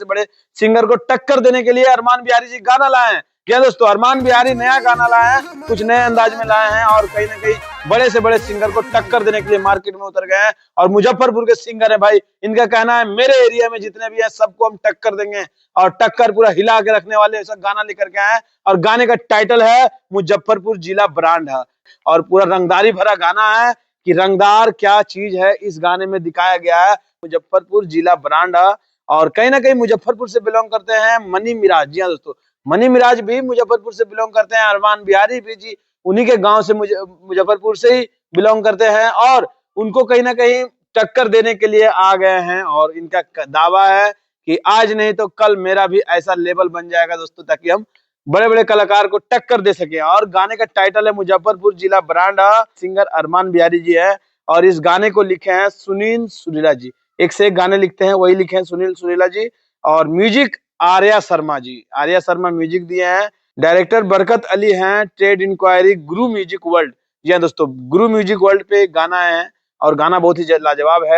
बड़े सिंगर को टक्कर देने के लिए अरमान बिहारी जी गाना लाए हैं। क्या दोस्तों, अरमान बिहारी नया गाना लाए हैं, कुछ नए अंदाज में लाए हैं और कहीं ना कहीं बड़े से बड़े सिंगर को टक्कर देने के लिए मार्केट में उतर गए हैं। और मुजफ्फरपुर के सिंगर है भाई, इनका कहना है मेरे एरिया में जितने भी हैं सबको हम टक्कर देंगे और टक्कर पूरा हिला के रखने वाले ऐसा गाना लेकर के आए हैं। और गाने का टाइटल है मुजफ्फरपुर जिला ब्रांड है और पूरा रंगदारी भरा गाना है कि रंगदार क्या चीज है इस गाने में दिखाया गया है। मुजफ्फरपुर जिला ब्रांड है और कहीं ना कहीं मुजफ्फरपुर से बिलोंग करते हैं मनी मिराज। जी हाँ दोस्तों, मनी मिराज भी मुजफ्फरपुर से बिलोंग करते हैं, अरमान बिहारी भी जी उन्हीं के गांव से मुजफ्फरपुर से ही बिलोंग करते हैं और उनको कहीं ना कहीं टक्कर देने के लिए आ गए हैं। और इनका दावा है कि आज नहीं तो कल मेरा भी ऐसा लेवल बन जाएगा दोस्तों, ताकि हम बड़े बड़े कलाकार को टक्कर दे सके। और गाने का टाइटल है मुजफ्फरपुर जिला ब्रांड। सिंगर अरमान बिहारी जी है और इस गाने को लिखे हैं सुनील सुरीला जी। एक से एक गाने लिखते हैं, वही लिखे हैं सुनील सुरीला जी। और म्यूजिक आर्या शर्मा जी, आर्या शर्मा म्यूजिक दिए हैं। डायरेक्टर बरकत अली हैं, ट्रेड इंक्वायरी गुरु म्यूजिक वर्ल्ड। जी हाँ दोस्तों, गुरु म्यूजिक वर्ल्ड पे गाना है और गाना बहुत ही लाजवाब है।